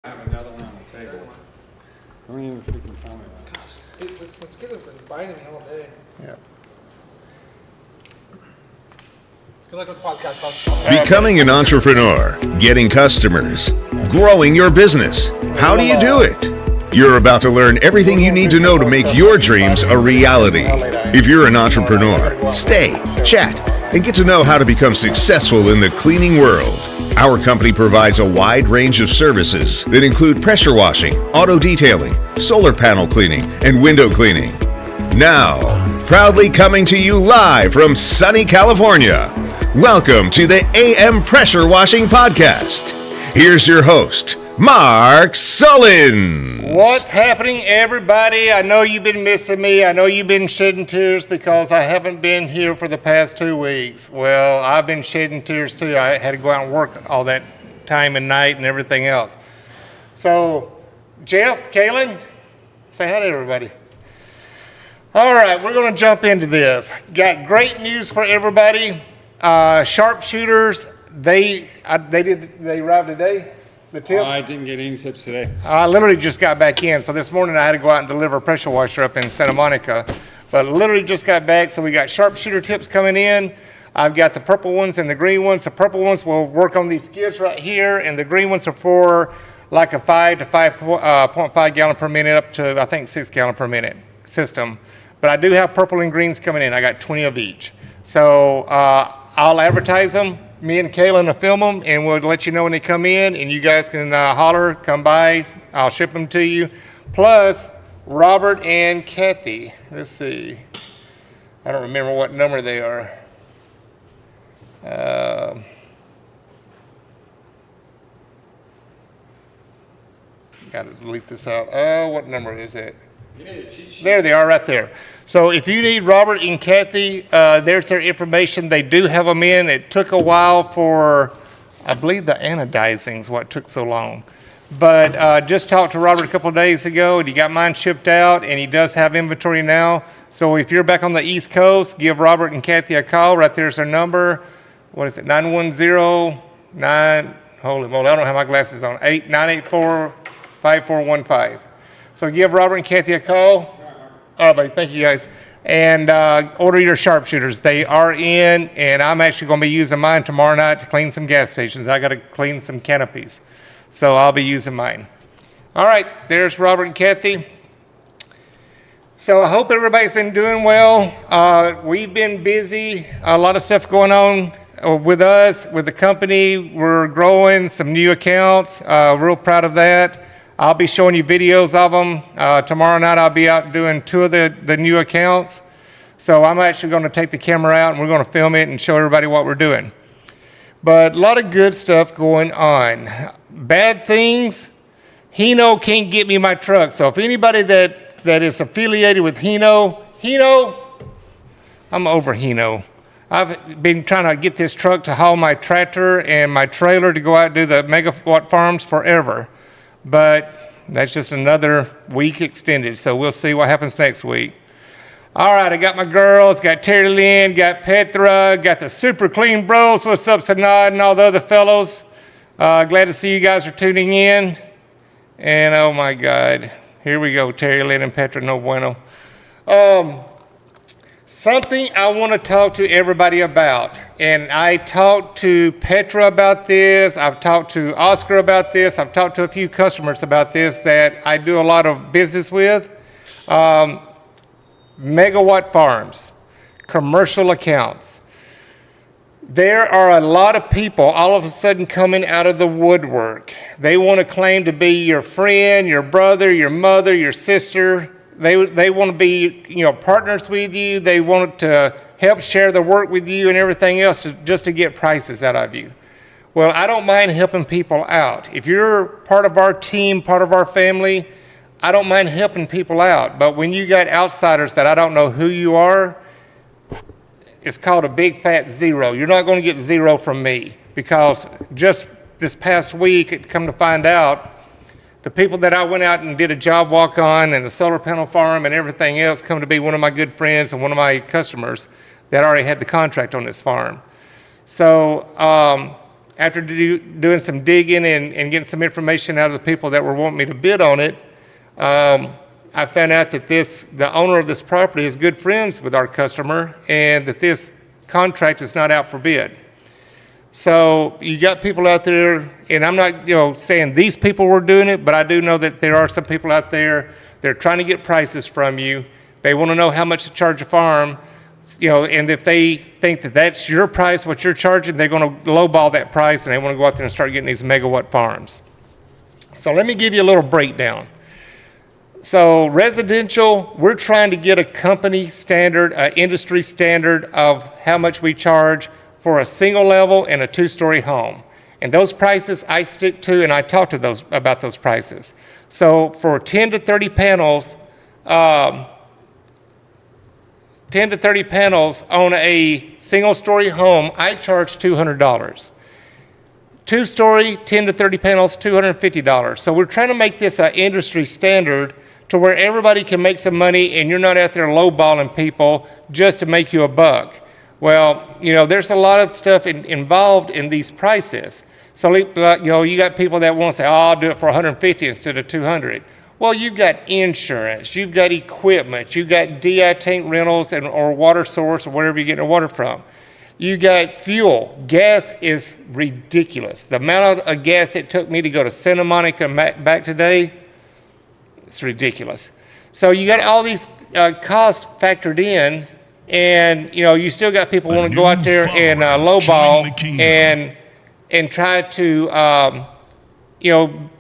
I have another one on the table. Don't even freaking tell me about it. Gosh, this mosquito's been biting me all day. Yeah. Good luck with the podcast, folks. Becoming an entrepreneur, getting customers, growing your business. How do you do it? You're about to learn everything you need to know to make your dreams a reality. If you're an entrepreneur, stay, chat, and get to know how to become successful in the cleaning world. Our company provides a wide range of services that include pressure washing, auto detailing, solar panel cleaning, and window cleaning. Now, proudly coming to you live from sunny California, welcome to the AM Pressure Washing Podcast. Here's your host, Mark Sullins. What's happening, everybody? I know you've been missing me. I know you've been shedding tears because I haven't been here for the past 2 weeks. Well, I've been shedding tears too. I had to go out and work all that time and night and everything else. So, Jeff, Kaylin, say hi to everybody. All right, we're going to jump into this. Got great news for everybody. Sharpshooters, they arrived today. The tips. I didn't get any tips today. I literally just got back in. So this morning I had to go out and deliver a pressure washer up in Santa Monica. But literally just got back. So we got sharpshooter tips coming in. I've got the purple ones and the green ones. The purple ones will work on these skids right here. And the green ones are for like a 5 to 5.5 gallon per minute up to, I think, 6 gallon per minute system. But I do have purple and greens coming in. I got 20 of each. So I'll advertise them. Me and Kaylin will film them, and we'll let you know when they come in, and you guys can holler, come by. I'll ship them to you. Plus, Robert and Kathy. Let's see. I don't remember what number they are. Got to delete this out. What number is it? There they are right there. So if you need Robert and Kathy, there's their information. They do have them in. It took a while for, I believe the anodizing is what took so long. But just talked to Robert a couple of days ago, and he got mine shipped out, and he does have inventory now. So if you're back on the East Coast, give Robert and Kathy a call. Right there's their number. What is it? 910-9, holy moly, I don't have my glasses on. 984-5415. So give Robert and Kathy a call. All right, buddy. Thank you, guys. And order your sharpshooters. They are in, and I'm actually going to be using mine tomorrow night to clean some gas stations. I got to clean some canopies. So I'll be using mine. All right, there's Robert and Kathy. So I hope everybody's been doing well. We've been busy. A lot of stuff going on with us, with the company. We're growing some new accounts. Real proud of that. I'll be showing you videos of them. Tomorrow night I'll be out doing 2 of the new accounts. So I'm actually going to take the camera out and we're going to film it and show everybody what we're doing. But a lot of good stuff going on. Bad things, Hino can't get me my truck. So if anybody that is affiliated with Hino, I'm over Hino. I've been trying to get this truck to haul my tractor and my trailer to go out and do the megawatt farms forever. But that's just another week extended, so we'll see what happens next week. All right, I got my girls, got Terry Lynn, got Petra, got the Super Clean Bros. What's up, Sanad, and all the other fellows? Glad to see you guys are tuning in. And oh my God, here we go, Terry Lynn and Petra, no bueno. Something I want to talk to everybody about, and I talked to Petra about this, I've talked to Oscar about this, I've talked to a few customers about this that I do a lot of business with. Megawatt farms, commercial accounts. There are a lot of people all of a sudden coming out of the woodwork. They want to claim to be your friend, your brother, your mother, your sister. They want to be, partners with you. They want to help share the work with you and everything else just to get prices out of you. Well, I don't mind helping people out. If you're part of our team, part of our family, I don't mind helping people out. But when you got outsiders that I don't know who you are, it's called a big fat zero. You're not going to get zero from me because just this past week, come to find out, the people that I went out and did a job walk on and the solar panel farm and everything else come to be one of my good friends and one of my customers that already had the contract on this farm. So after doing some digging and getting some information out of the people that were wanting me to bid on it, I found out that the owner of this property is good friends with our customer, and that this contract is not out for bid. So you got people out there, and I'm not, saying these people were doing it, but I do know that there are some people out there that are trying to get prices from you. They want to know how much to charge a farm, and if they think that that's your price, what you're charging, they're going to lowball that price, and they want to go out there and start getting these megawatt farms. So let me give you a little breakdown. So residential, we're trying to get a company standard, an industry standard of how much we charge for a single level and a 2-story home. And those prices I stick to, and I talk to those about those prices. So for 10 to 30 panels, 10 to 30 panels on a single-story home, I charge $200. 2-story, 10 to 30 panels, $250. So we're trying to make this an industry standard to where everybody can make some money, and you're not out there lowballing people just to make you a buck. Well, there's a lot of stuff involved in these prices. So, you got people that want to say, oh, I'll do it for $150 instead of $200. Well, you've got insurance, you've got equipment, you've got DI tank rentals or water source or wherever you're getting your water from. You got fuel. Gas is ridiculous. The amount of gas it took me to go to Santa Monica and back today, it's ridiculous. So you got all these costs factored in, and you still got people want to go out there and lowball and try to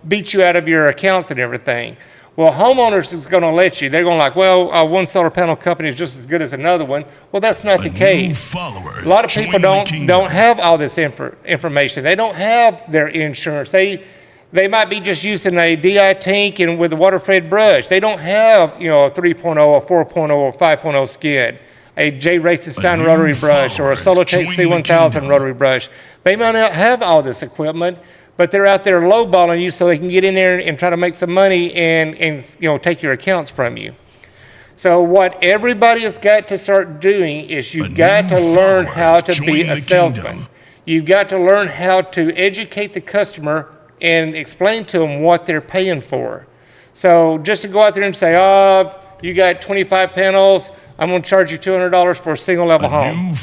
beat you out of your accounts and everything. Well, homeowners is going to let you. They're going like, well, one solar panel company is just as good as another one. Well, that's not the case. A lot of people don't have all this information. They don't have their insurance. They might be just using a DI tank and with a water-fed brush. They don't have, a 3.0, a 4.0, or 5.0 skid, a J. Racenstein rotary brush, or a Solotech C1000 rotary brush. They might not have all this equipment, but they're out there lowballing you so they can get in there and try to make some money and take your accounts from you. So what everybody has got to start doing is you've got to learn how to be a salesman. You've got to learn how to educate the customer and explain to them what they're paying for. So just to go out there and say, oh, you got 25 panels, I'm going to charge you $200 for a single level home.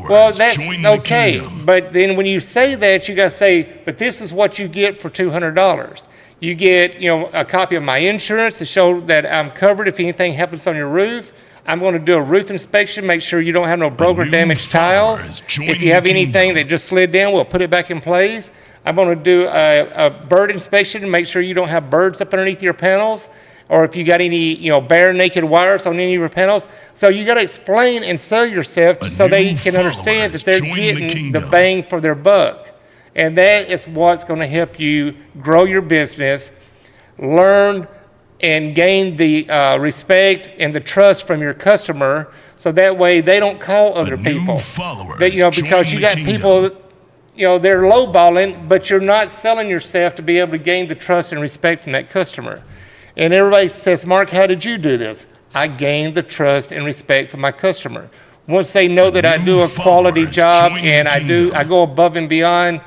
Well, that's okay. But then when you say that, you got to say, but this is what you get for $200. You get, a copy of my insurance to show that I'm covered if anything happens on your roof. I'm going to do a roof inspection, make sure you don't have no broke or damaged tiles. If you have anything that just slid down, we'll put it back in place. I'm going to do a bird inspection to make sure you don't have birds up underneath your panels, or if you got any, bare naked wires on any of your panels. So you got to explain and sell yourself so they can understand that they're getting the bang for their buck. And that is what's going to help you grow your business, learn and gain the respect and the trust from your customer, so that way they don't call other people. Because you got people, they're lowballing, but you're not selling yourself to be able to gain the trust and respect from that customer. And everybody says, Mark, how did you do this? I gained the trust and respect from my customer. Once they know that I do a quality job and I go above and beyond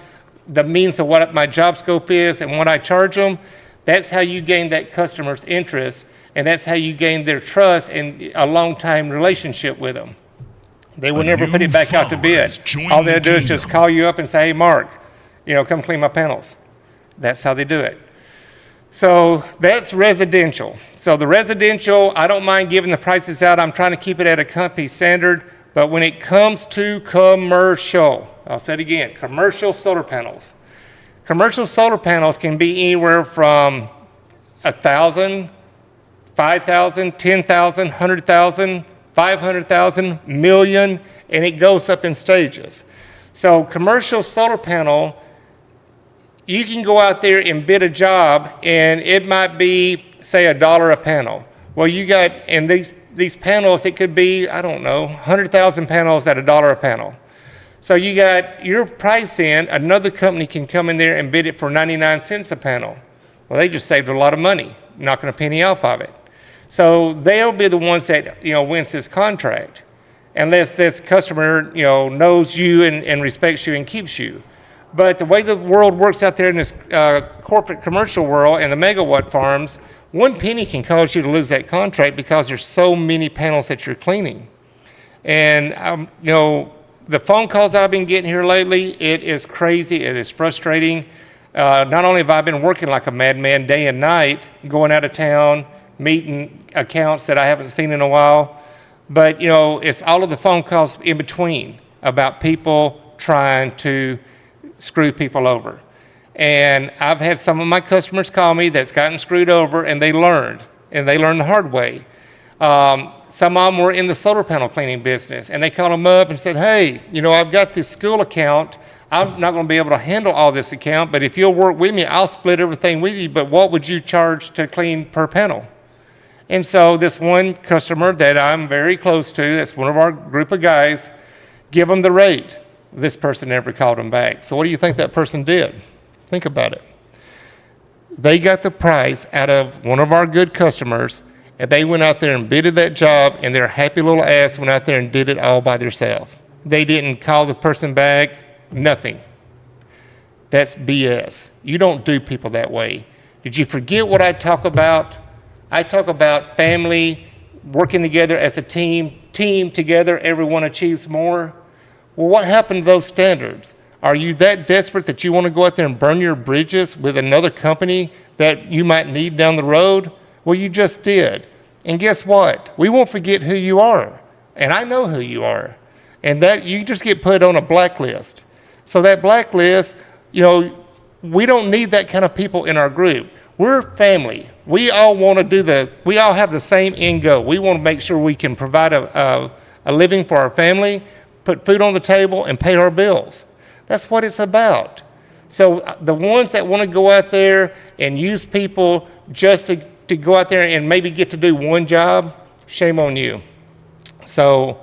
the means of what my job scope is and what I charge them, that's how you gain that customer's interest, and that's how you gain their trust and a long-time relationship with them. They will never put it back out to bid. All they'll do is just call you up and say, hey, Mark, come clean my panels. That's how they do it. So that's residential. So the residential, I don't mind giving the prices out. I'm trying to keep it at a company standard. But when it comes to commercial, I'll say it again, commercial solar panels. Commercial solar panels can be anywhere from 1,000, 5,000, 10,000, 100,000, 500,000, million, and it goes up in stages. So commercial solar panel, you can go out there and bid a job, and it might be, say, $1 a panel. Well, you got, and these panels, it could be, 100,000 panels at $1 a panel. So you got your price in, another company can come in there and bid it for 99 cents a panel. Well, they just saved a lot of money, knocking a penny off of it. So they'll be the ones that, wins this contract, unless this customer, knows you and respects you and keeps you. But the way the world works out there in this corporate commercial world and the megawatt farms, one penny can cause you to lose that contract because there's so many panels that you're cleaning. And, you know, the phone calls that I've been getting here lately, it is crazy, it is frustrating. Not only have I been working like a madman day and night, going out of town, meeting accounts that I haven't seen in a while, but, you know, it's all of the phone calls in between about people trying to screw people over. And I've had some of my customers call me that's gotten screwed over, and they learned the hard way. Some of them were in the solar panel cleaning business, and they called them up and said, hey, you know, I've got this school account. I'm not going to be able to handle all this account, but if you'll work with me, I'll split everything with you, but what would you charge to clean per panel? And so this one customer that I'm very close to, that's one of our group of guys, give them the rate. This person never called them back. So what do you think that person did? Think about it. They got the price out of one of our good customers, and they went out there and bidded that job, and their happy little ass went out there and did it all by themselves. They didn't call the person back, nothing. That's BS. You don't do people that way. Did you forget what I talk about? I talk about family, working together as a team together, everyone achieves more. Well, what happened to those standards? Are you that desperate that you want to go out there and burn your bridges with another company that you might need down the road? Well, you just did. And guess what? We won't forget who you are. And I know who you are. And that you just get put on a blacklist. So that blacklist, you know, we don't need that kind of people in our group. We're family. We all want to we all have the same end goal. We want to make sure we can provide a living for our family, put food on the table, and pay our bills. That's what it's about. So the ones that want to go out there and use people just to go out there and maybe get to do one job, shame on you. So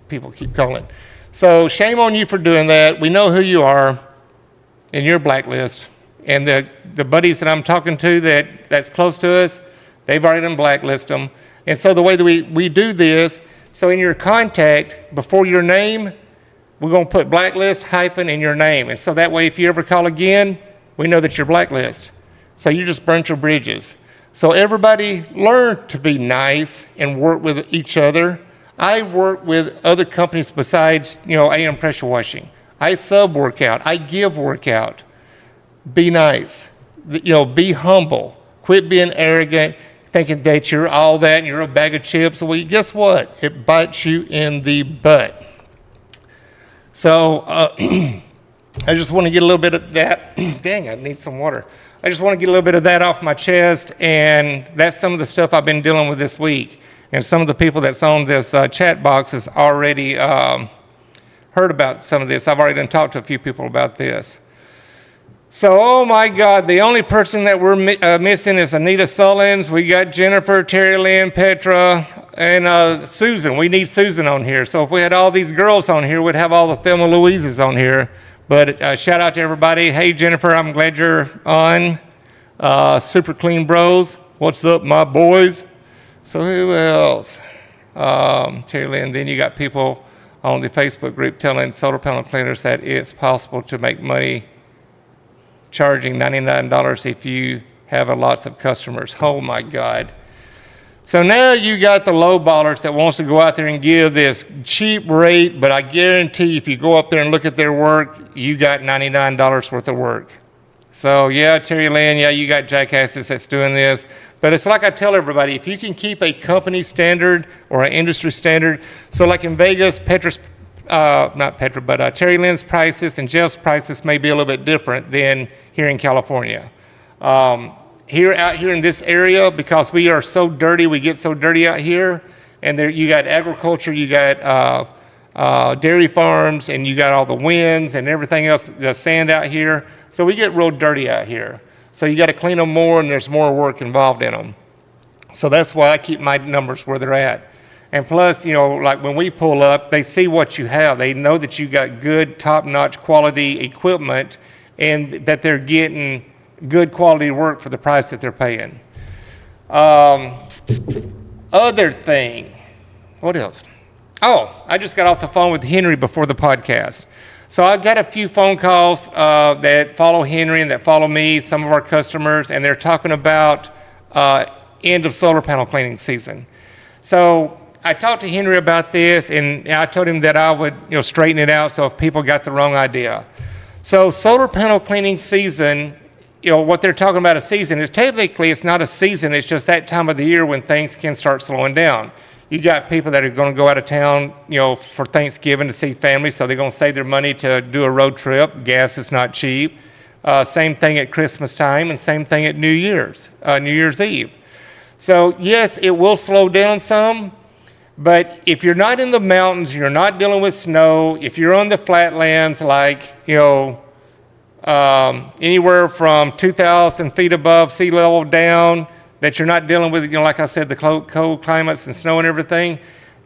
people keep calling. So shame on you for doing that. We know who you are in your blacklist. And the buddies that I'm talking to that's close to us, they've already done blacklist them. And so the way that we do this, so in your contact, before your name, we're going to put blacklist hyphen in your name. And so that way, if you ever call again, we know that you're blacklist. So you just burnt your bridges. So everybody learn to be nice and work with each other. I work with other companies besides, you know, AM Pressure Washing. I sub workout. I give workout. Be nice. You know, be humble. Quit being arrogant, thinking that you're all that and you're a bag of chips. Well, guess what? It bites you in the butt. So I just want to get a little bit of that. Dang, I need some water. I just want to get a little bit of that off my chest, and that's some of the stuff I've been dealing with this week. And some of the people that's on this chat box has already heard about some of this. I've already done talked to a few people about this. So, oh my God, the only person that we're missing is Anita Sullins. We got Jennifer, Terry Lynn, Petra, and Susan. We need Susan on here. So if we had all these girls on here, we'd have all the Thelma Louises on here. But shout out to everybody. Hey, Jennifer, I'm glad you're on. Super Clean Bros. What's up, my boys? So who else? Terry Lynn. Then you got people on the Facebook group telling solar panel cleaners that it's possible to make money charging $99 if you have lots of customers. Oh my God. So now you got the low ballers that wants to go out there and give this cheap rate, but I guarantee if you go up there and look at their work, you got $99 worth of work. So yeah, Terry Lynn, yeah, you got jackasses that's doing this. But it's like I tell everybody, if you can keep a company standard or an industry standard, so like in Vegas, Terry Lynn's prices and Jeff's prices may be a little bit different than here in California. Out here in this area, because we are so dirty, we get so dirty out here, and there you got agriculture, you got dairy farms, and you got all the winds and everything else, the sand out here. So we get real dirty out here. So you got to clean them more, and there's more work involved in them. So that's why I keep my numbers where they're at. And plus, you know, like when we pull up, they see what you have. They know that you got good, top-notch quality equipment and that they're getting good quality work for the price that they're paying. Other thing, what else? Oh, I just got off the phone with Henry before the podcast. So I got a few phone calls that follow Henry and that follow me, some of our customers, and they're talking about end of solar panel cleaning season. So I talked to Henry about this, and I told him that I would, straighten it out so if people got the wrong idea. So solar panel cleaning season, what they're talking about a season is technically it's not a season, it's just that time of the year when things can start slowing down. You got people that are going to go out of town, for Thanksgiving to see family, so they're going to save their money to do a road trip. Gas is not cheap. Same thing at Christmas time, and same thing at New Year's Eve. So yes, it will slow down some, but if you're not in the mountains, you're not dealing with snow, if you're on the flatlands like, anywhere from 2,000 feet above sea level down, that you're not dealing with, like I said, the cold climates and snow and everything.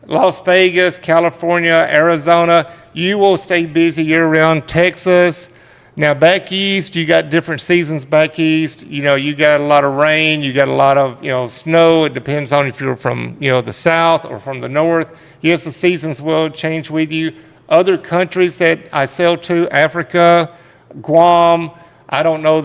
Las Vegas, California, Arizona, you will stay busy year-round. Texas, now back east, you got different seasons back east. You got a lot of rain, you got a lot of, snow. It depends on if you're from, the south or from the north. Yes, the seasons will change with you. Other countries that I sell to, Africa, Guam, I don't know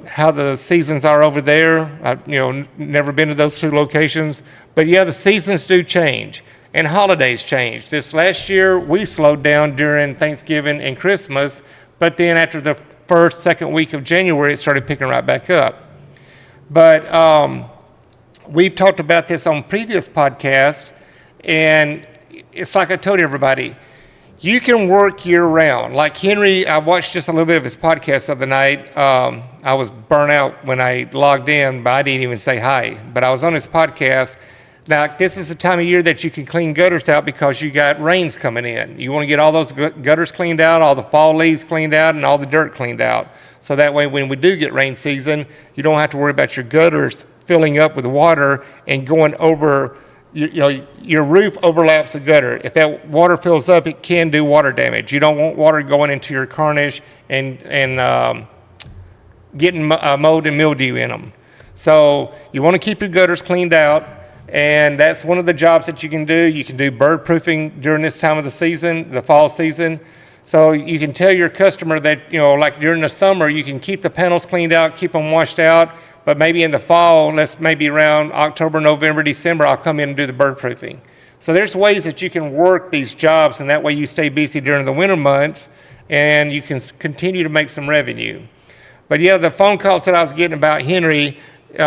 how the seasons are over there. I've never been to those two locations. But yeah, the seasons do change and holidays change. This last year, we slowed down during Thanksgiving and Christmas, but then after the first, second week of January, it started picking right back up. But we've talked about this on previous podcasts, and it's like I told everybody, you can work year-round. Like Henry, I watched just a little bit of his podcast the other night. I was burnt out when I logged in, but I didn't even say hi. But I was on his podcast. Now, this is the time of year that you can clean gutters out because you got rains coming in. You want to get all those gutters cleaned out, all the fall leaves cleaned out, and all the dirt cleaned out. So that way, when we do get rain season, you don't have to worry about your gutters filling up with water and going over. Your roof overlaps the gutter. If that water fills up, it can do water damage. You don't want water going into your cornice and getting mold and mildew in them. So you want to keep your gutters cleaned out, and that's one of the jobs that you can do. You can do bird proofing during this time of the season, the fall season. So you can tell your customer that, like during the summer, you can keep the panels cleaned out, keep them washed out. But maybe in the fall, maybe around October, November, December, I'll come in and do the bird proofing. So there's ways that you can work these jobs, and that way you stay busy during the winter months, and you can continue to make some revenue. But yeah, the phone calls that I was getting about Henry,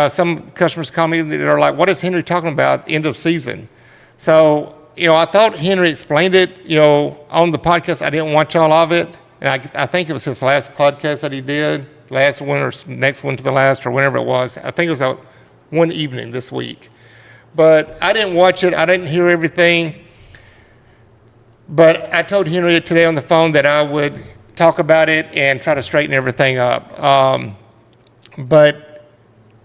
some customers call me that are like, what is Henry talking about, end of season? So, I thought Henry explained it, on the podcast. I didn't watch all of it, and I think it was his last podcast that he did. Last one or next one to the last or whenever it was. I think it was one evening this week. But I didn't watch it. I didn't hear everything. But I told Henry today on the phone that I would talk about it and try to straighten everything up. But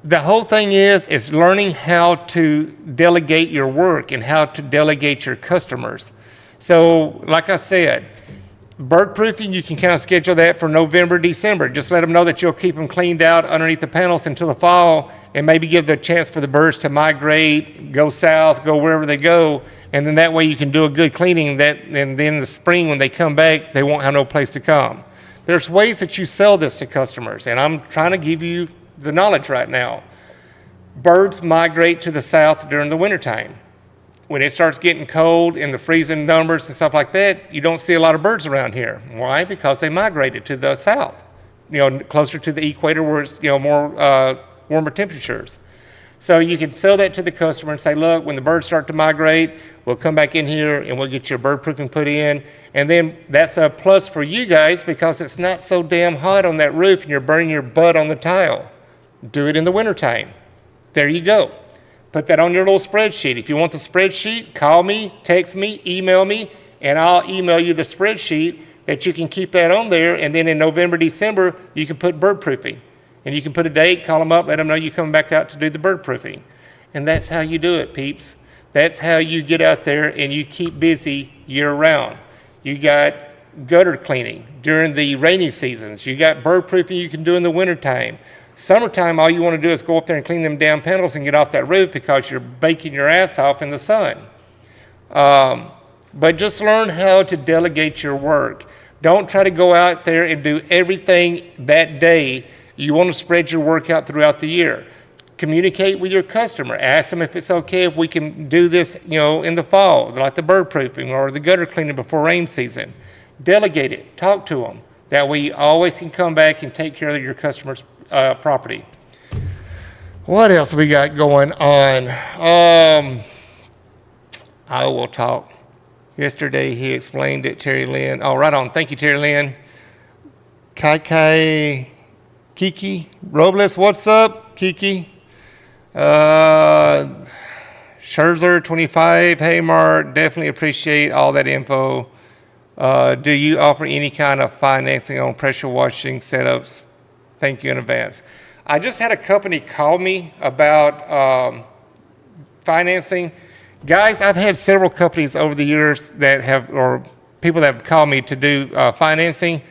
the whole thing is learning how to delegate your work and how to delegate your customers. So like I said, bird proofing, you can kind of schedule that for November, December. Just let them know that you'll keep them cleaned out underneath the panels until the fall, and maybe give the chance for the birds to migrate, go south, go wherever they go, and then that way you can do a good cleaning. And then in the spring when they come back, they won't have no place to come. There's ways that you sell this to customers, and I'm trying to give you the knowledge right now. Birds migrate to the south during the wintertime. When it starts getting cold and the freezing numbers and stuff like that, you don't see a lot of birds around here. Why? Because they migrated to the south, closer to the equator where it's, more warmer temperatures. So you can sell that to the customer and say, look, when the birds start to migrate, we'll come back in here and we'll get your bird proofing put in. And then that's a plus for you guys because it's not so damn hot on that roof and you're burning your butt on the tile. Do it in the wintertime. There you go. Put that on your little spreadsheet. If you want the spreadsheet, call me, text me, email me, and I'll email you the spreadsheet that you can keep that on there. And then in November, December, you can put bird proofing. And you can put a date, call them up, let them know you're coming back out to do the bird proofing. And that's how you do it, peeps. That's how you get out there and you keep busy year round. You got gutter cleaning during the rainy seasons. You got bird proofing you can do in the wintertime. Summertime, all you want to do is go up there and clean them down panels and get off that roof because you're baking your ass off in the sun. but just learn how to delegate your work. Don't try to go out there and do everything that day. You want to spread your work out throughout the year. Communicate with your customer. Ask them if it's okay if we can do this, in the fall, like the bird proofing or the gutter cleaning before rain season. Delegate it. Talk to them. That way you always can come back and take care of your customer's property. What else we got going on? I will talk. Yesterday he explained it, Terry Lynn. Oh, right on. Thank you, Terry Lynn. Kiki Robles, what's up, Kiki? Scherzer 25, hey Mark, definitely appreciate all that info. Do you offer any kind of financing on pressure washing setups? Thank you in advance. I just had a company call me about financing. Guys, I've had several companies over the years or people that have called me to do financing.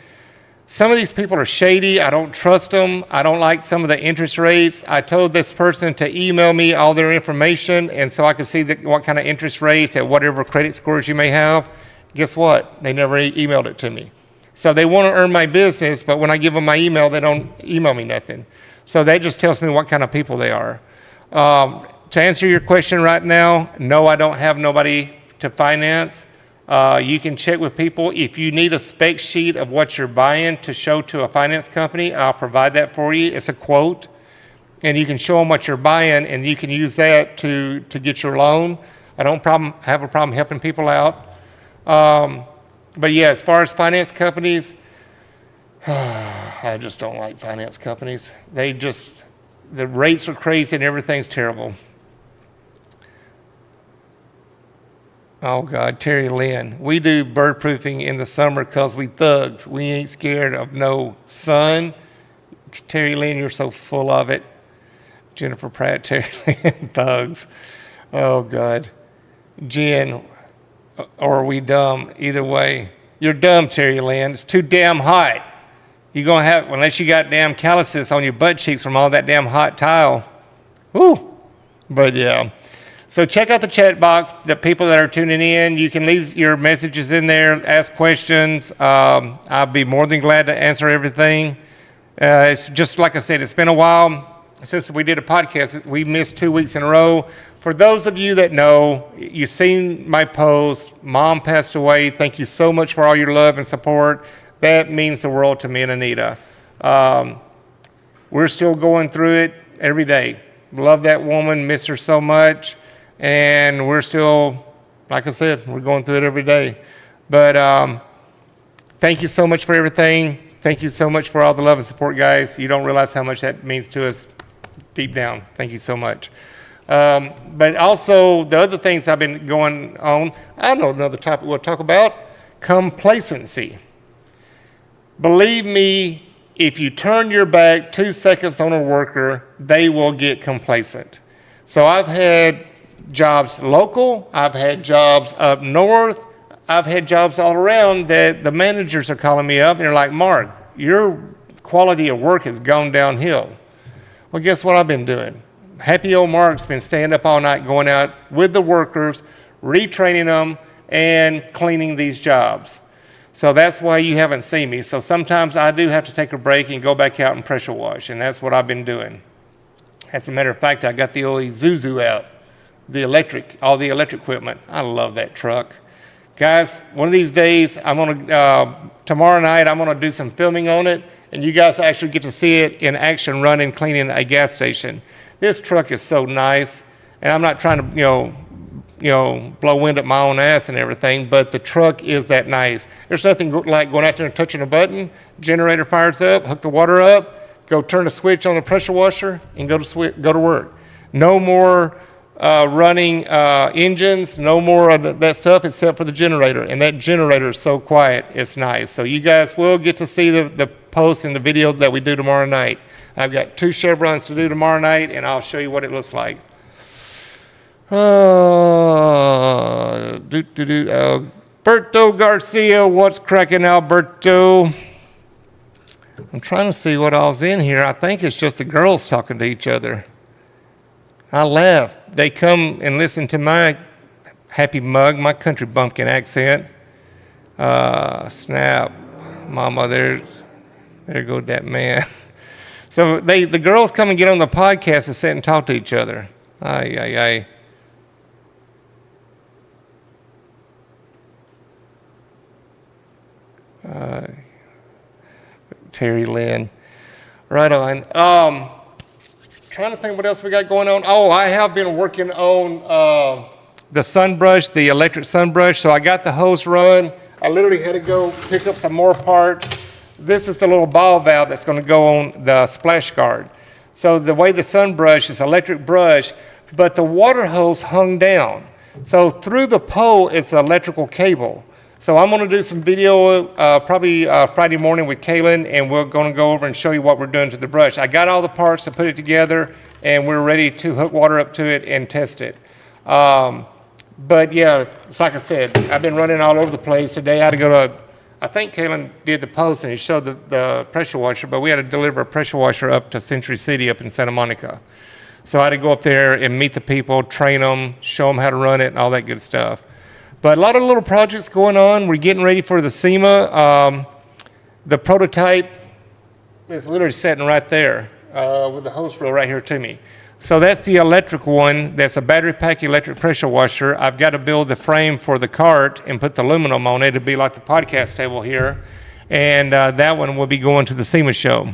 Some of these people are shady. I don't trust them. I don't like some of the interest rates. I told this person to email me all their information, and so I could see what kind of interest rates at whatever credit scores you may have. Guess what? They never emailed it to me. So they want to earn my business, but when I give them my email, they don't email me nothing. So that just tells me what kind of people they are. To answer your question right now, no, I don't have nobody to finance. You can check with people. If you need a spec sheet of what you're buying to show to a finance company, I'll provide that for you. It's a quote, and you can show them what you're buying, and you can use that to get your loan. I don't have a problem helping people out. But yeah, as far as finance companies, I just don't like finance companies. The rates are crazy and everything's terrible. Oh God, Terry Lynn. We do bird proofing in the summer because we thugs. We ain't scared of no sun. Terry Lynn, you're so full of it. Jennifer Pratt, Terry Lynn, thugs. Oh God. Jen, or are we dumb? Either way. You're dumb, Terry Lynn. It's too damn hot. You're going to have, unless you got damn calluses on your butt cheeks from all that damn hot tile. Woo. But yeah. So check out the chat box, the people that are tuning in. You can leave your messages in there, ask questions. I'll be more than glad to answer everything. It's just like I said, it's been a while since we did a podcast. We missed 2 weeks in a row. For those of you that know, you've seen my post, Mom passed away. Thank you so much for all your love and support. That means the world to me and Anita. We're still going through it every day. Love that woman, miss her so much. And we're still, like I said, we're going through it every day. But thank you so much for everything. Thank you so much for all the love and support, guys. You don't realize how much that means to us deep down. Thank you so much. But also, the other things I've been going on, I know another topic we'll talk about, complacency. Believe me, if you turn your back 2 seconds on a worker, they will get complacent. So I've had jobs local, I've had jobs up north, I've had jobs all around that the managers are calling me up and they're like, Mark, your quality of work has gone downhill. Well, guess what I've been doing? Happy old Mark's been staying up all night, going out with the workers, retraining them, and cleaning these jobs. So that's why you haven't seen me. So sometimes I do have to take a break and go back out and pressure wash, and that's what I've been doing. As a matter of fact, I got the old Isuzu out, all the electric equipment. I love that truck. Guys, one of these days, tomorrow night, I'm gonna do some filming on it, and you guys actually get to see it in action running, cleaning a gas station. This truck is so nice, and I'm not trying to, blow wind up my own ass and everything, but the truck is that nice. There's nothing like going out there and touching a button, generator fires up, hook the water up, go turn the switch on the pressure washer, and go to work. No more running engines, no more of that stuff except for the generator, and that generator is so quiet, it's nice. So you guys will get to see the post and the video that we do tomorrow night. I've got 2 chevrons to do tomorrow night, and I'll show you what it looks like. Alberto Garcia, what's cracking, Alberto? I'm trying to see what all's in here. I think it's just the girls talking to each other. I laugh. They come and listen to my Happy Mug, my country bumpkin accent. Snap, mama, there goes that man. So the girls come and get on the podcast and sit and talk to each other. Ay. Terry Lynn. Right on. Trying to think what else we got going on. Oh, I have been working on the sun brush, the electric sun brush. So I got the hose run. I literally had to go pick up some more parts. This is the little ball valve that's going to go on the splash guard. So the way the sun brush is electric brush, but the water hose hung down. So through the pole, it's an electrical cable. So I'm going to do some video probably Friday morning with Kaylin, and we're going to go over and show you what we're doing to the brush. I got all the parts to put it together, and we're ready to hook water up to it and test it. But yeah, it's like I said, I've been running all over the place. Today I had to go to, I think Kaylin did the post and he showed the pressure washer, but we had to deliver a pressure washer up to Century City up in Santa Monica. So I had to go up there and meet the people, train them, show them how to run it and all that good stuff. But a lot of little projects going on. We're getting ready for the SEMA. The prototype is literally sitting right there with the hose reel right here to me. So that's the electric one. That's a battery pack electric pressure washer. I've got to build the frame for the cart and put the aluminum on it. It'll be like the podcast table here. And that one will be going to the SEMA show.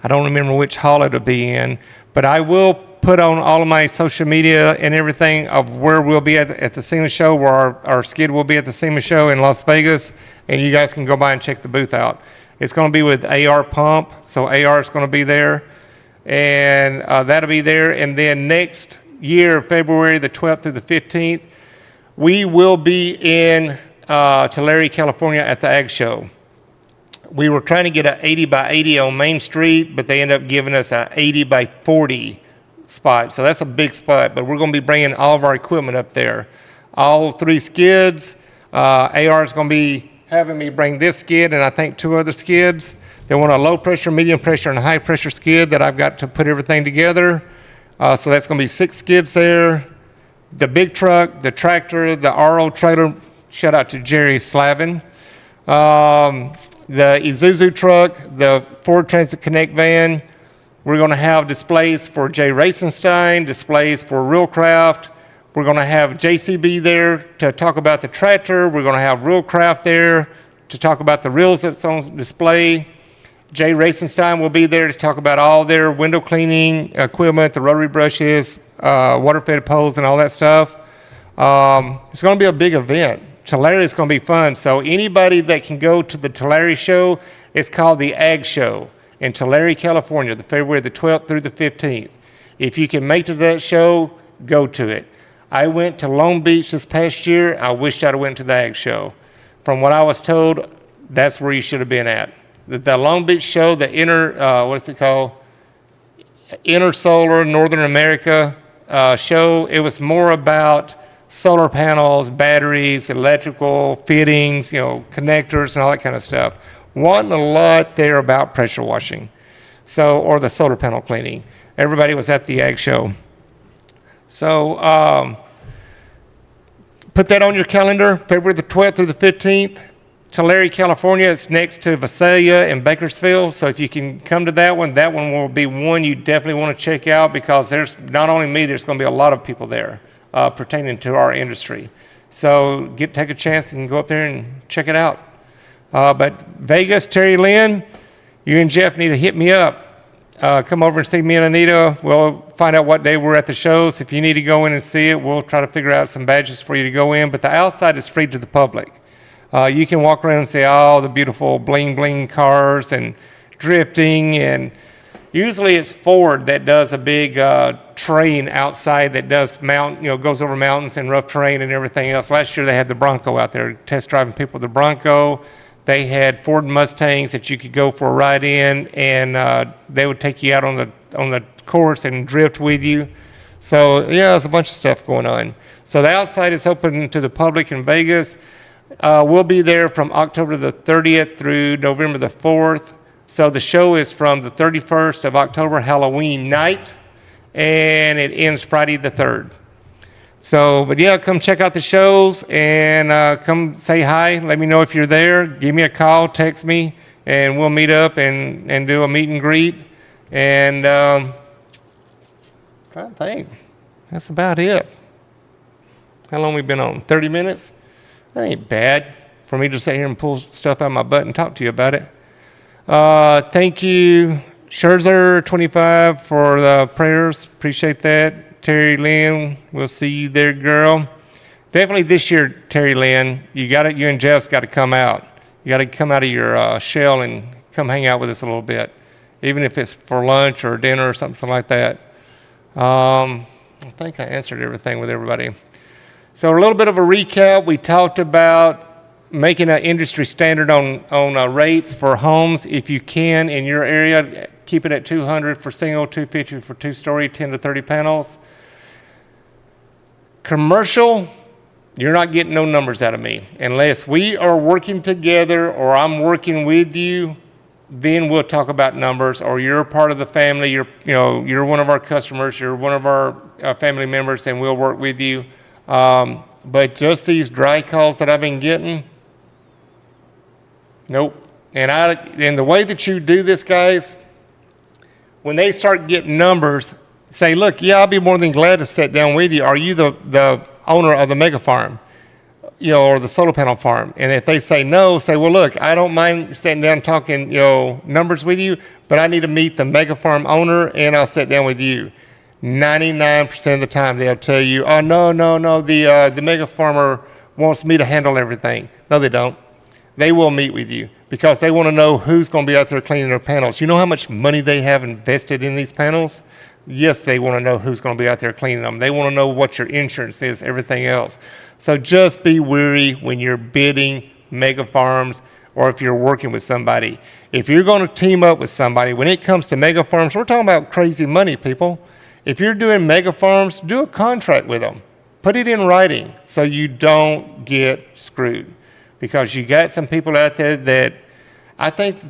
I don't remember which hall it'll be in, but I will put on all of my social media and everything of where we'll be at the SEMA show, where our skid will be at the SEMA show in Las Vegas, and you guys can go by and check the booth out. It's going to be with AR Pump, so AR is going to be there, and that'll be there. And then next year, February the 12th through the 15th, we will be in Tulare, California at the Ag Show. We were trying to get an 80 by 80 on Main Street, but they ended up giving us an 80 by 40 spot. So that's a big spot, but we're going to be bringing all of our equipment up there. All 3 skids. AR is going to be having me bring this skid and I think 2 other skids. They want a low pressure, medium pressure, and a high pressure skid that I've got to put everything together. So that's going to be 6 skids there. The big truck, the tractor, the RO trailer, shout out to Jerry Slavin. The Isuzu truck, the Ford Transit Connect van. We're going to have displays for Jay Racenstein, displays for Realcraft. We're going to have JCB there to talk about the tractor. We're going to have Realcraft there to talk about the reels that's on display. Jay Racenstein will be there to talk about all their window cleaning equipment, the rotary brushes, water-fed poles, and all that stuff. It's going to be a big event. Tulare is going to be fun. So anybody that can go to the Tulare show, it's called the Ag Show in Tulare, California, the February the 12th through the 15th. If you can make to that show, go to it. I went to Long Beach this past year. I wished I'd went to the Ag Show. From what I was told, that's where you should have been at. The Long Beach show, the what's it called? Inner Solar Northern America show, it was more about solar panels, batteries, electrical fittings, connectors and all that kind of stuff. Wasn't a lot there about pressure washing, or the solar panel cleaning. Everybody was at the Ag Show. So put that on your calendar, February the 12th through the 15th. Tulare, California, it's next to Visalia and Bakersfield. So if you can come to that one will be one you definitely want to check out, because there's not only me, there's going to be a lot of people there pertaining to our industry. So take a chance and go up there and check it out. But Vegas, Terry Lynn, you and Jeff need to hit me up. Come over and see me and Anita. We'll find out what day we're at the shows. If you need to go in and see it, we'll try to figure out some badges for you to go in. But the outside is free to the public. You can walk around and see all the beautiful bling bling cars and drifting, and usually it's Ford that does a big train outside that does goes over mountains and rough terrain and everything else. Last year they had the Bronco out there test driving people with the Bronco. They had Ford Mustangs that you could go for a ride in, and they would take you out on the course and drift with you. So yeah, there's a bunch of stuff going on. So the outside is open to the public in Vegas. We'll be there from October the 30th through November the 4th. So the show is from the 31st of October, Halloween night, and it ends Friday the 3rd. So, but yeah, come check out the shows and come say hi. Let me know if you're there. Give me a call, text me, and we'll meet up and do a meet and greet. And trying to think. That's about it. How long we been on? 30 minutes? That ain't bad for me to sit here and pull stuff out of my butt and talk to you about it. Thank you, Scherzer 25 for the prayers. Appreciate that. Terry Lynn, we'll see you there, girl. Definitely this year, Terry Lynn, you and Jeff's got to come out. You got to come out of your shell and come hang out with us a little bit, even if it's for lunch or dinner or something like that. I think I answered everything with everybody. So a little bit of a recap. We talked about making an industry standard on rates for homes. If you can, in your area, keep it at 200 for single, 250 for two-story, 10 to 30 panels. Commercial, you're not getting no numbers out of me. Unless we are working together or I'm working with you, then we'll talk about numbers, or you're a part of the family, you're one of our customers, you're one of our family members, and we'll work with you. But just these dry calls that I've been getting, nope. And the way that you do this, guys, when they start getting numbers, say, look, yeah, I'll be more than glad to sit down with you. Are you the owner of the mega farm, or the solar panel farm? And if they say no, say, well, look, I don't mind sitting down talking, numbers with you, but I need to meet the mega farm owner, and I'll sit down with you. 99% of the time, they'll tell you, oh, no, the mega farmer wants me to handle everything. No, they don't. They will meet with you because they want to know who's going to be out there cleaning their panels. You know how much money they have invested in these panels? Yes, they want to know who's going to be out there cleaning them. They want to know what your insurance is, everything else. So just be wary when you're bidding mega farms or if you're working with somebody. If you're going to team up with somebody, when it comes to mega farms, we're talking about crazy money, people. If you're doing mega farms, do a contract with them. Put it in writing so you don't get screwed. Because you got some people out there that I think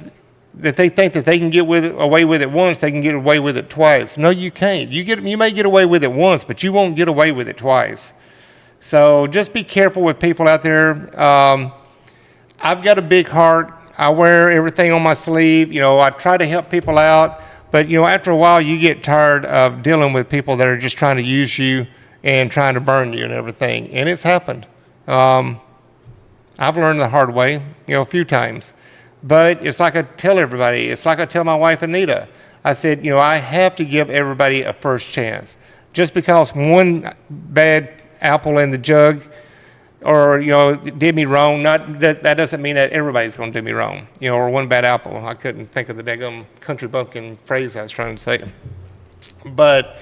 that they think that they can get away with it once, they can get away with it twice. No, you can't. You may get away with it once, but you won't get away with it twice. So just be careful with people out there. I've got a big heart. I wear everything on my sleeve. I try to help people out. But, after a while, you get tired of dealing with people that are just trying to use you and trying to burn you and everything. And it's happened. I've learned the hard way, a few times. But it's like I tell everybody. It's like I tell my wife, Anita. I said, I have to give everybody a first chance. Just because one bad apple in the jug or, did me wrong, that doesn't mean that everybody's going to do me wrong, or one bad apple. I couldn't think of the daggum country bumpkin phrase I was trying to say. But,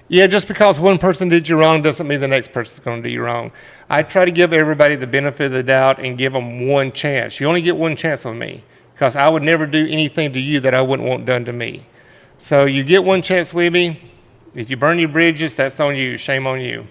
yeah, just because one person did you wrong doesn't mean the next person's going to do you wrong. I try to give everybody the benefit of the doubt and give them one chance. You only get one chance with me because I would never do anything to you that I wouldn't want done to me. So you get one chance with me. If you burn your bridges, that's on you. Shame on you.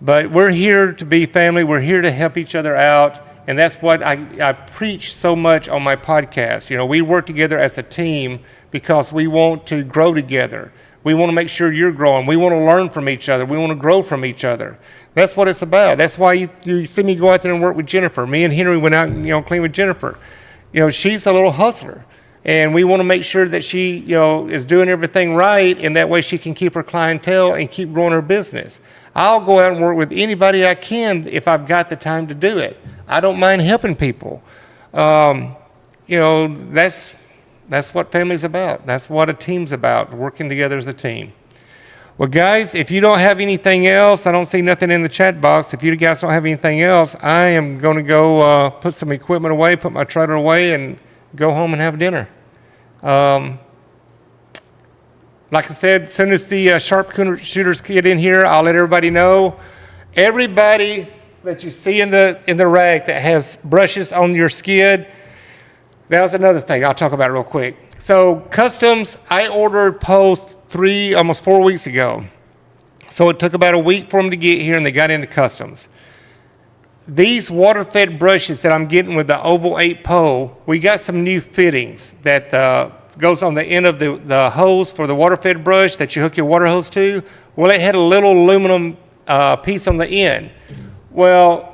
But we're here to be family. We're here to help each other out. And that's what I preach so much on my podcast. We work together as a team because we want to grow together. We want to make sure you're growing. We want to learn from each other. We want to grow from each other. That's what it's about. That's why you see me go out there and work with Jennifer. Me and Henry went out and clean with Jennifer. She's a little hustler. And we want to make sure that she, is doing everything right, and that way she can keep her clientele and keep growing her business. I'll go out and work with anybody I can if I've got the time to do it. I don't mind helping people. That's what family's about. That's what a team's about, working together as a team. Well, guys, if you don't have anything else, I don't see nothing in the chat box. If you guys don't have anything else, I am going to go put some equipment away, put my trailer away, and go home and have dinner. Like I said, as soon as the Sharpshooters get in here, I'll let everybody know. Everybody that you see in the rack that has brushes on your skid, that was another thing I'll talk about real quick. So customs, I ordered posts almost 4 weeks ago. So it took about a week for them to get here, and they got into customs. These water-fed brushes that I'm getting with the Oval 8 pole, we got some new fittings that goes on the end of the hose for the water-fed brush that you hook your water hose to. Well, it had a little aluminum piece on the end. Well,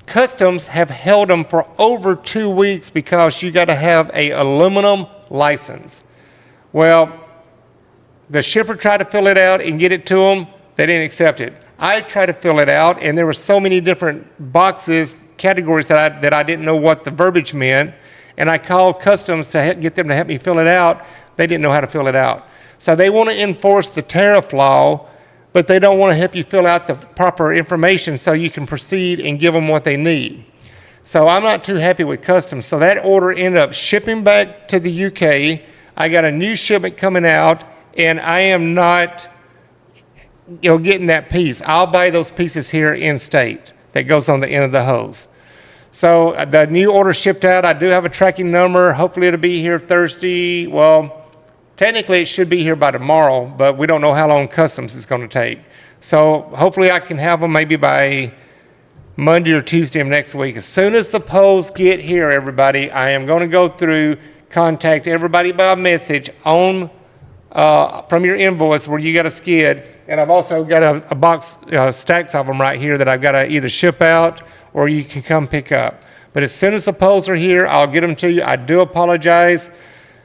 Customs have held them for over 2 weeks because you got to have a aluminum license. Well, the shipper tried to fill it out and get it to them. They didn't accept it. I tried to fill it out, and there were so many different boxes, categories that I didn't know what the verbiage meant. And I called Customs to get them to help me fill it out. They didn't know how to fill it out. So they want to enforce the tariff law, but they don't want to help you fill out the proper information so you can proceed and give them what they need. So I'm not too happy with Customs. So that order ended up shipping back to the UK. I got a new shipment coming out, and I am not getting that piece. I'll buy those pieces here in state that goes on the end of the hose. So the new order shipped out. I do have a tracking number. Hopefully it'll be here Thursday. Well, technically it should be here by tomorrow, but we don't know how long Customs is going to take. So hopefully I can have them maybe by Monday or Tuesday of next week. As soon as the poles get here, everybody, I am going to go through, contact everybody by message on from your invoice where you got a skid. And I've also got a box, stacks of them right here that I've got to either ship out or you can come pick up. But as soon as the poles are here, I'll get them to you. I do apologize.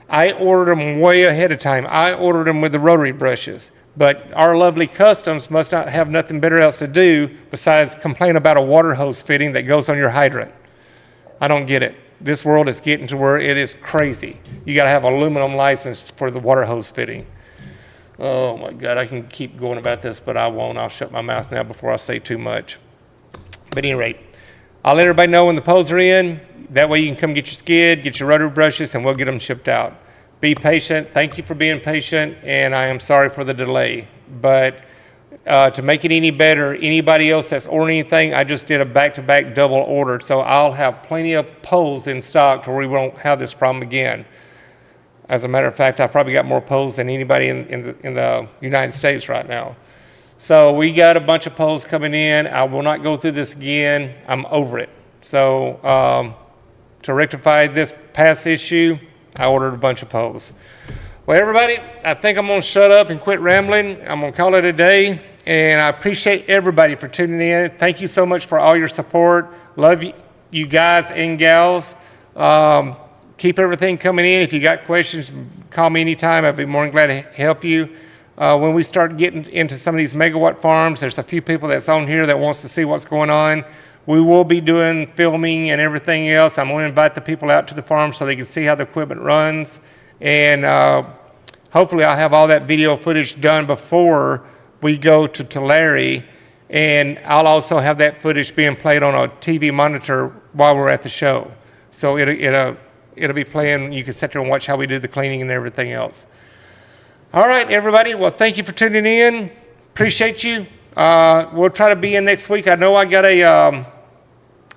I ordered them way ahead of time. I ordered them with the rotary brushes. But our lovely Customs must not have nothing better else to do besides complain about a water hose fitting that goes on your hydrant. I don't get it. This world is getting to where it is crazy. You got to have an aluminum license for the water hose fitting. Oh my God, I can keep going about this, but I won't. I'll shut my mouth now before I say too much. But at any rate, I'll let everybody know when the poles are in. That way you can come get your skid, get your rotary brushes, and we'll get them shipped out. Be patient. Thank you for being patient, and I am sorry for the delay. But to make it any better, anybody else that's ordering anything, I just did a back-to-back double order, so I'll have plenty of poles in stock to where we won't have this problem again. As a matter of fact, I probably got more poles than anybody in the United States right now. So we got a bunch of poles coming in. I will not go through this again. I'm over it. So to rectify this past issue, I ordered a bunch of poles. Well, everybody, I think I'm going to shut up and quit rambling. I'm going to call it a day. And I appreciate everybody for tuning in. Thank you so much for all your support. Love you guys and gals. Keep everything coming in. If you got questions, call me anytime. I'd be more than glad to help you. When we start getting into some of these megawatt farms, there's a few people that's on here that wants to see what's going on. We will be doing filming and everything else. I'm going to invite the people out to the farm so they can see how the equipment runs. And hopefully I'll have all that video footage done before we go to Tulare. And I'll also have that footage being played on a TV monitor while we're at the show. So it'll be playing. You can sit there and watch how we do the cleaning and everything else. All right, everybody. Well, thank you for tuning in. Appreciate you. We'll try to be in next week. I know I got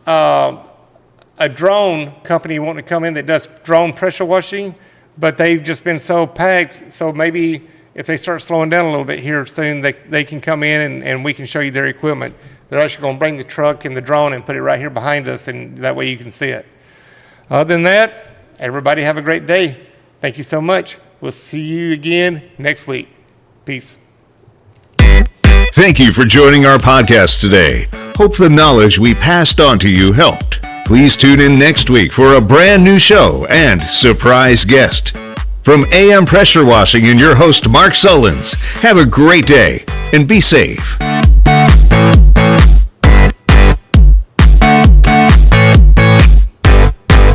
a drone company wanting to come in that does drone pressure washing, but they've just been so packed. So maybe if they start slowing down a little bit here soon, they can come in and we can show you their equipment. They're actually going to bring the truck and the drone and put it right here behind us, and that way you can see it. Other than that, everybody have a great day. Thank you so much. We'll see you again next week. Peace. Thank you for joining our podcast today. Hope the knowledge we passed on to you helped. Please tune in next week for a brand new show and surprise guest. From AM Pressure Washing and your host, Mark Sullins, have a great day and be safe.